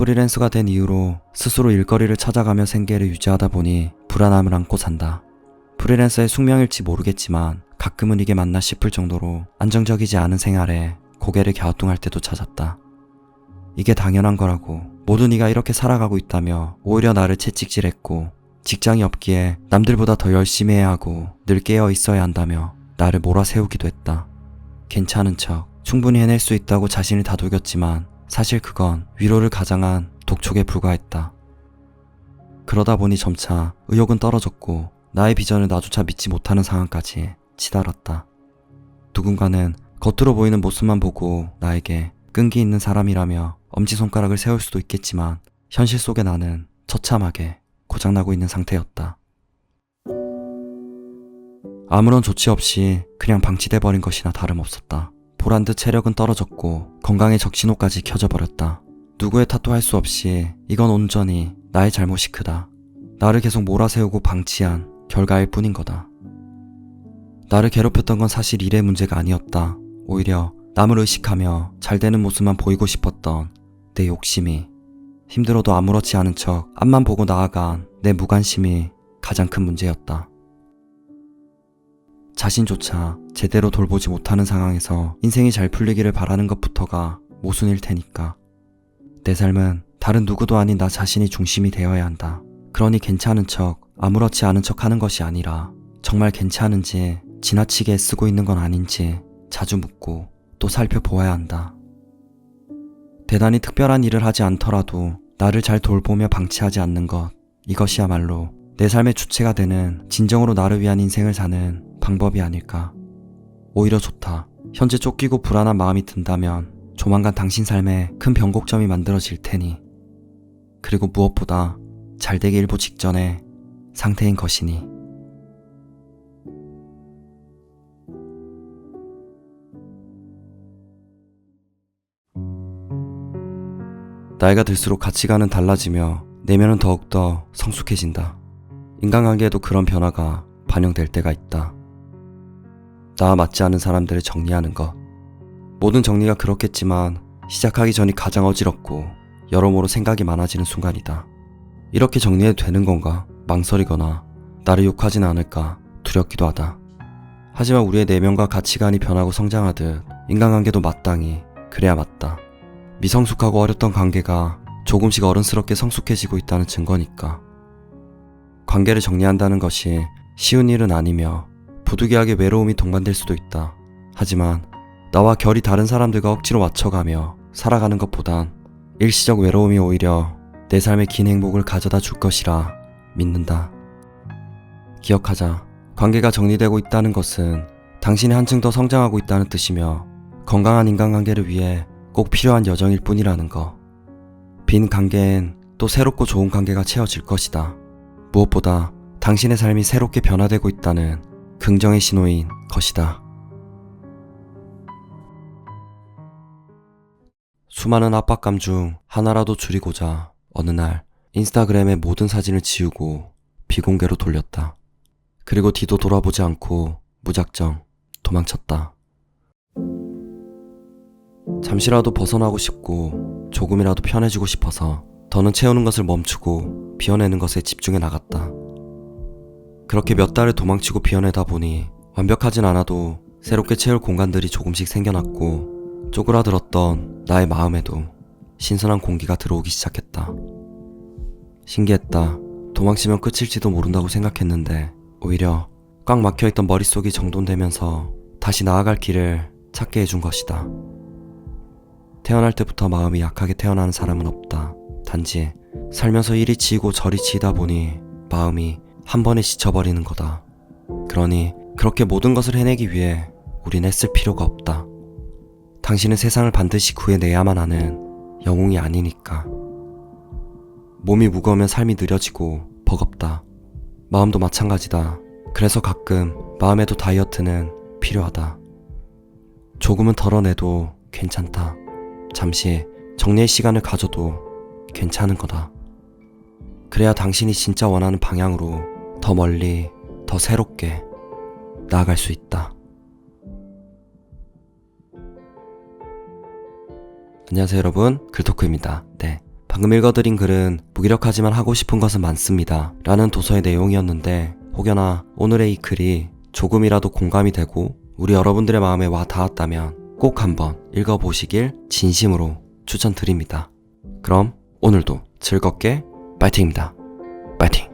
프리랜서가 된 이후로 스스로 일거리를 찾아가며 생계를 유지하다 보니 불안함을 안고 산다. 프리랜서의 숙명일지 모르겠지만 가끔은 이게 맞나 싶을 정도로 안정적이지 않은 생활에 고개를 갸우뚱할 때도 찾았다. 이게 당연한 거라고, 모두 네가 이렇게 살아가고 있다며 오히려 나를 채찍질했고, 직장이 없기에 남들보다 더 열심히 해야 하고 늘 깨어 있어야 한다며 나를 몰아세우기도 했다. 괜찮은 척 충분히 해낼 수 있다고 자신을 다독였지만 사실 그건 위로를 가장한 독촉에 불과했다. 그러다 보니 점차 의욕은 떨어졌고 나의 비전을 나조차 믿지 못하는 상황까지 치달았다. 누군가는 겉으로 보이는 모습만 보고 나에게 끈기 있는 사람이라며 엄지손가락을 세울 수도 있겠지만 현실 속에 나는 처참하게 고장나고 있는 상태였다. 아무런 조치 없이 그냥 방치돼버린 것이나 다름없었다. 보란듯 체력은 떨어졌고 건강의 적신호까지 켜져버렸다. 누구의 탓도 할 수 없이 이건 온전히 나의 잘못이 크다. 나를 계속 몰아세우고 방치한 결과일 뿐인 거다. 나를 괴롭혔던 건 사실 일의 문제가 아니었다. 오히려 남을 의식하며 잘 되는 모습만 보이고 싶었던 내 욕심이, 힘들어도 아무렇지 않은 척 앞만 보고 나아간 내 무관심이 가장 큰 문제였다. 자신조차 제대로 돌보지 못하는 상황에서 인생이 잘 풀리기를 바라는 것부터가 모순일 테니까. 내 삶은 다른 누구도 아닌 나 자신이 중심이 되어야 한다. 그러니 괜찮은 척, 아무렇지 않은 척 하는 것이 아니라 정말 괜찮은지 지나치게 애쓰고 있는 건 아닌지 자주 묻고 또 살펴보아야 한다. 대단히 특별한 일을 하지 않더라도 나를 잘 돌보며 방치하지 않는 것, 이것이야말로 내 삶의 주체가 되는 진정으로 나를 위한 인생을 사는 방법이 아닐까. 오히려 좋다. 현재 쫓기고 불안한 마음이 든다면 조만간 당신 삶에 큰 변곡점이 만들어질 테니, 그리고 무엇보다 잘 되기 일보 직전의 상태인 것이니. 나이가 들수록 가치관은 달라지며 내면은 더욱더 성숙해진다. 인간관계에도 그런 변화가 반영될 때가 있다. 나와 맞지 않은 사람들을 정리하는 것. 모든 정리가 그렇겠지만 시작하기 전이 가장 어지럽고 여러모로 생각이 많아지는 순간이다. 이렇게 정리해도 되는 건가 망설이거나 나를 욕하진 않을까 두렵기도 하다. 하지만 우리의 내면과 가치관이 변하고 성장하듯 인간관계도 마땅히 그래야 맞다. 미성숙하고 어렸던 관계가 조금씩 어른스럽게 성숙해지고 있다는 증거니까. 관계를 정리한다는 것이 쉬운 일은 아니며 부득이하게 외로움이 동반될 수도 있다. 하지만 나와 결이 다른 사람들과 억지로 맞춰가며 살아가는 것보단 일시적 외로움이 오히려 내 삶에 긴 행복을 가져다 줄 것이라 믿는다. 기억하자. 관계가 정리되고 있다는 것은 당신이 한층 더 성장하고 있다는 뜻이며 건강한 인간관계를 위해 꼭 필요한 여정일 뿐이라는 거. 빈 관계엔 또 새롭고 좋은 관계가 채워질 것이다. 무엇보다 당신의 삶이 새롭게 변화되고 있다는 긍정의 신호인 것이다. 수많은 압박감 중 하나라도 줄이고자 어느 날 인스타그램의 모든 사진을 지우고 비공개로 돌렸다. 그리고 뒤도 돌아보지 않고 무작정 도망쳤다. 잠시라도 벗어나고 싶고 조금이라도 편해지고 싶어서 더는 채우는 것을 멈추고 비워내는 것에 집중해 나갔다. 그렇게 몇 달을 도망치고 비워내다 보니 완벽하진 않아도 새롭게 채울 공간들이 조금씩 생겨났고 쪼그라들었던 나의 마음에도 신선한 공기가 들어오기 시작했다. 신기했다. 도망치면 끝일지도 모른다고 생각했는데 오히려 꽉 막혀있던 머릿속이 정돈되면서 다시 나아갈 길을 찾게 해준 것이다. 태어날 때부터 마음이 약하게 태어나는 사람은 없다. 단지 살면서 이리 치이고 저리 치이다 보니 마음이 한 번에 지쳐버리는 거다. 그러니 그렇게 모든 것을 해내기 위해 우린 애쓸 필요가 없다. 당신은 세상을 반드시 구해내야만 하는 영웅이 아니니까. 몸이 무거우면 삶이 느려지고 버겁다. 마음도 마찬가지다. 그래서 가끔 마음에도 다이어트는 필요하다. 조금은 덜어내도 괜찮다. 잠시 정리의 시간을 가져도 괜찮은 거다. 그래야 당신이 진짜 원하는 방향으로 더 멀리, 더 새롭게 나아갈 수 있다. 안녕하세요 여러분, 글토크입니다. 네, 방금 읽어드린 글은 무기력하지만 하고 싶은 것은 많습니다 라는 도서의 내용이었는데, 혹여나 오늘의 이 글이 조금이라도 공감이 되고 우리 여러분들의 마음에 와 닿았다면 꼭 한번 읽어보시길 진심으로 추천드립니다. 그럼 오늘도 즐겁게 파이팅입니다. 파이팅!